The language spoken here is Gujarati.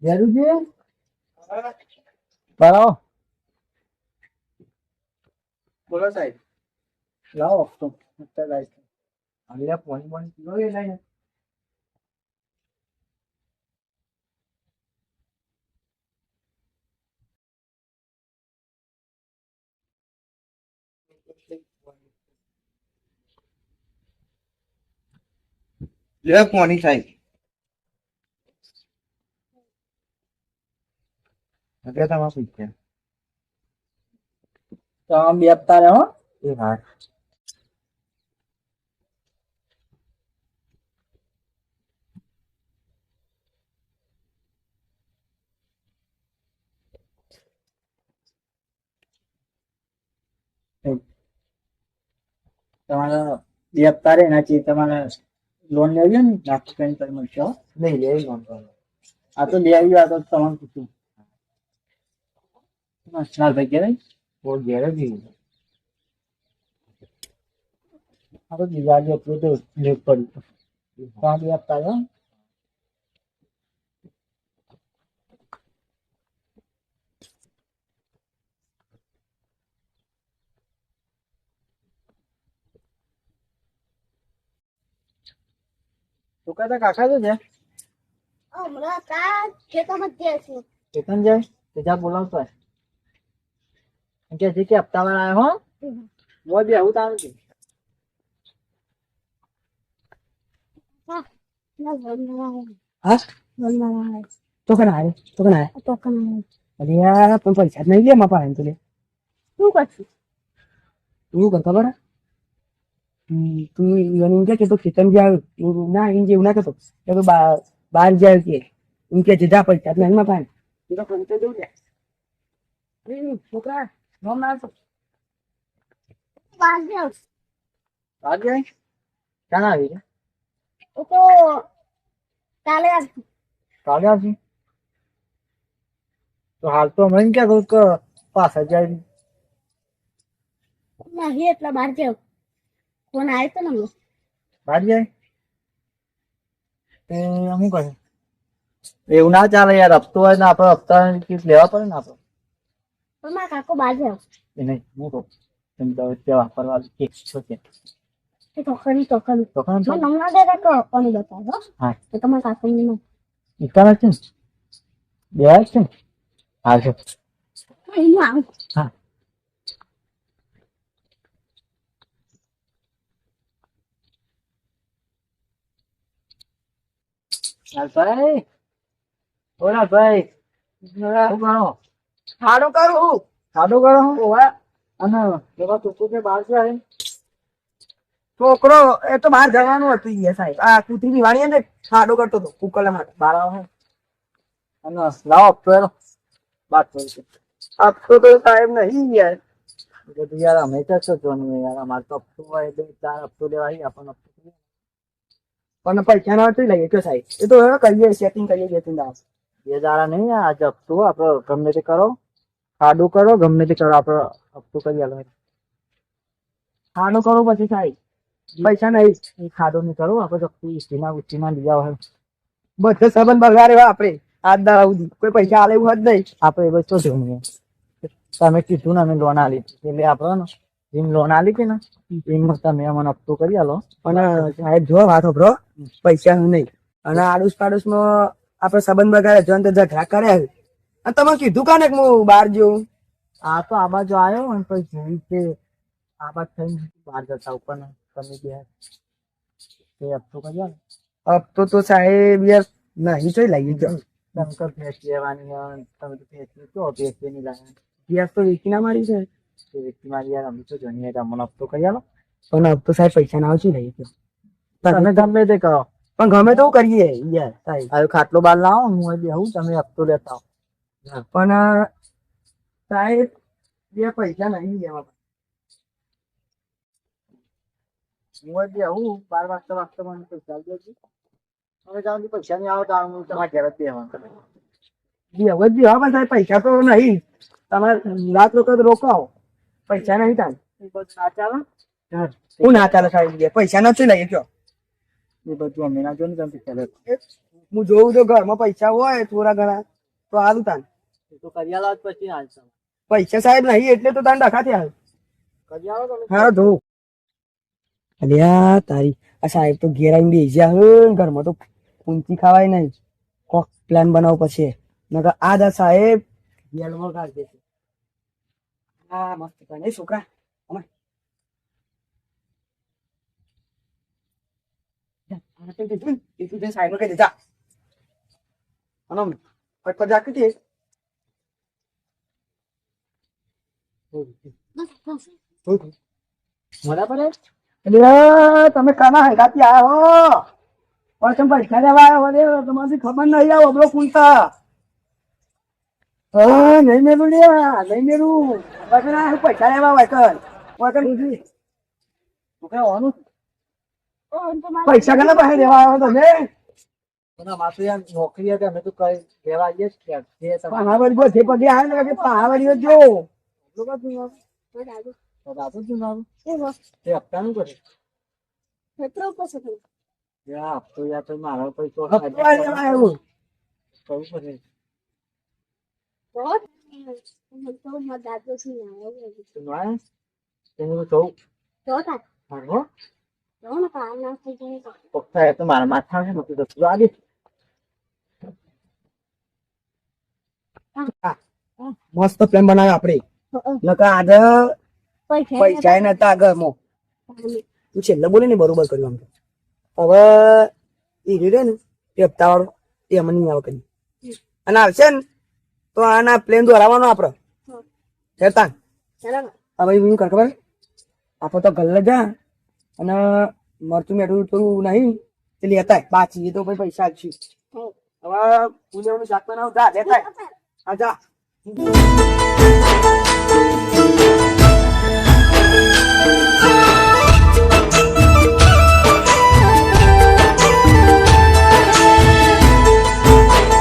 જરૂરજી બરાવો બોલો સાહેબ. લાવો હપ્તો અત્યારે લાવી હવે પાણી પાણી પીવો એ લઈને લે પાણી સાહેબ. એટલે તમારે પૂછ્યા તો આમ બે હપ્તા રહે હો એ હા. તમારે બે હપ્તા રહે એનાથી તમારે લોન લેવી હોય ને લાખ રૂપિયાની તમે મળશે હો. નહીં લે લોન તો આ તો લેવી આ તો તમારે પૂછ્યું લાલભાઈ કહેવાય બહુ ઘેર જ આ તો દિવાળી એટલું તો લેવું પડ્યું તો આ બે હપ્તા રહે તો કહેતા કાકા તો છે હમણાં કા ખેતરમાં જ જાય છે. ચેતન જાય તે જા બોલાવતો હોય કે છે કે હપ્તા વાળા આવ્યો હો મોય બી આવું તારું છે હા, ના બોલના આવે. હા બોલના આવે. તો કના આવે તો કના આવે તો કન અરે યાર પણ પૈસા જ નહીં લે મારા પાસે તો લે શું કરશું? એવું કર ખબર તું એમ કે તો ચેતન જે આવ્યું ના એમ જેવું ના કહેતો કે તો બહાર જાય કે એમ કે જા પૈસા જ નહીં મારા પાસે એ તો ફોન તો જવું લે છોકરા નોમ ના આવતો બહાર જાઉં. બહાર જાય ક્યાં આવી છે એ તો કાલે આવશું. કાલે આવશે તો હાલ તો મને ક્યાં કહું કે પાછા જાય નહીં એટલે બહાર જાઉં. ફોન આવ્યો તો ને હમણાં. બહાર જાય તે શું કહે એવું ના ચાલે યાર હપ્તો હોય ને આપડે હપ્તા લેવા પડે ને આપડે પણ મારા કાકો બહાર જાઉં. એ નહીં હું કહું એમ તો ત્યાં વાપરવા એક છો છે એ ટોકરી ટોકરી. તો કામ મને હમણાં દે કાકો કોની બતાવો. હા તો તમારા કાકોની નહીં. એકતા છે ને બે છે ને હા છે અહીંયા આવું. હા ભાઈ ઓલા ભાઈ શું કરો ખાડો કરું. ખાડો કરો ઓવા અને એવા તું કે બહાર છે છોકરો એ તો બહાર જવાનું હતું યાર સાહેબ. આ કૂતરી વાણીએ ને ખાડો કરતો હતો કુકલા માટે બહાર આવો અને લાવો હપ્તો એનો બાદ પડશે આપતો તો સાહેબ નહીં યાર. બધું યાર અમે તો છો જોવાનું યાર અમારે તો હપ્તો હોય એટલે ચાર હપ્તો લેવા આવી આપણને હપ્તો કરીએ. પણ પૈસા ના હતું લઈએ તો સાહેબ. એ તો હવે કરીએ સેટિંગ કરીએ બે દાડા. બે દાડા નહીં આજે હપ્તો આપડે ગમે તે કરો ખાડું કરો ગમે તે કરો આપડે હપ્તો કરી આલો ખાડો કરો પછી સાહેબ પૈસા નહીં. એ ખાડો નહીં કરો આપડે હપ્તો ઉસ્તીના લીધા હોય બધો સંબંધ બગાડે હોય આપણે આજ દાડા સુધી કોઈ પૈસા આલે એવું જ નહીં. આપડે એ બધું જોવું તમે કીધું ને અમે લોન આલી એટલે આપડે ને જેમ લોન આલી હતી ને એમાં તમે અમને હપ્તો કરી આલો પણ સાહેબ જો વાતો બ્રો પૈસા નહીં અને આડોશ પાડોશ માં આપડે સંબંધ બગાડે જો તો ઝઘડા કર્યા છે. અને તમે કીધું કાને કે હું બહાર જઉં. આ તો આ બાજુ આવ્યો અને પછી જોયું કે આ બાજુ થઈને બહાર જતા ઉપર ને તમે બે એ હપ્તો કરી આલો હપ્તો તો સાહેબ યાર નહીં જોઈ લઈએ જો તમે તો ભેંસ લેવાની હોય, તમે તો ભેંસ વેચો ભેંસ ની લાવે ગેસ તો વેચી ના મારી છે. એ વ્યક્તિ મારી યાર અમે તો જોઈને અમને હપ્તો કરી આલો પણ હપ્તો સાહેબ પૈસા ના આવશે લઈએ તમે ગમે તે કરો પણ ગમે તો કરીએ યાર સાહેબ. હવે ખાટલો બાર લાવો હું બેહું તમે હપ્તો લેતા આવો પણ સાહેબ બે પૈસા નહીં લેવા. હું બેહું 12 વાગતા મને પૈસા દેજો હવે જાઉં પૈસા નહીં આવે તો હું તમારા ઘરે જ બેહવાનું હવે બી હા સાહેબ પૈસા તો નહીં. તમારે લાખ લોકો રોકાવો પૈસા નહીં થાય. એ બધું ના ચાલે હું ના ચાલે સાહેબ પૈસા નથી લઈએ કયો. એ બધું અમે ના જો ને તમે પૈસા લેતા હું જોઉં તો ઘરમાં પૈસા હોય થોડા ઘણા તો હાલું તાન તો કરિયાલો જ પછી હાલ તમે પૈસા સાહેબ નહીં એટલે તો તાન ડખા થયા કરિયાલો તમે હા જોઉં અલ્યા તારી આ સાહેબ તો ઘેર આવીને બેસી ગયા હે ને ઘરમાં તો પૂંચી ખાવાય નહીં કોક પ્લાન બનાવો પછી નકર આ દા સાહેબ જેલમાં કાઢી દેશે હા મસ્ત પ્લાન એ છોકરા અમે સાહેબ કહી દેજા ફટફટ જા કીધી બરાબર એટલે તમે કાના હંગાતી આયા હો પણ તમે પૈસા લેવા આવ્યા હો તમારી ખબર નહીં આવો બરો કુલતા હા નહીં મેલું લ્યા નહીં મેલું પૈસા લેવા વાયકર વાયકર ઉઠી પૈસા ઘણા પાસે લેવા આવ્યો તમે નોકરી હતી અમે તો કઈ લેવા આવીએ જ પહાવાળી બધી પગે આવે ને પહાવાળી જો હપ્તાનું કરે મિત્રો પાસે તો હપ્તો યા તો મારો પૈસો હપ્તા લેવા આવ્યો કરવું પડે તો મત દાદો થી ના એનું તો તો તા મારો તો ના કા ના થઈ જાય તો પપ્પા તો મારા માથા છે નથી તો આવી મસ્ત પ્લાન બનાવ્યો આપણે નકા આજે પૈસા નતા આગળ તું છેલ્લે બોલે ને બરોબર કર્યું આમ તો હવે એ રીડે ને એ હપ્તા વાળો એ અમને નહીં આવે કરી અને આવશે ને તો આના પ્લેન દોરાવાનો આપડે ચેતા ચાલો હવે એવું કર ખબર આપો તો ગલ્લે જા અને મરચું મેઠું થોડું નહીં તે લેતા બાચી તો ભાઈ પૈસા આપશું હવે પૂજાનું શાક બનાવતા લેતા હા જા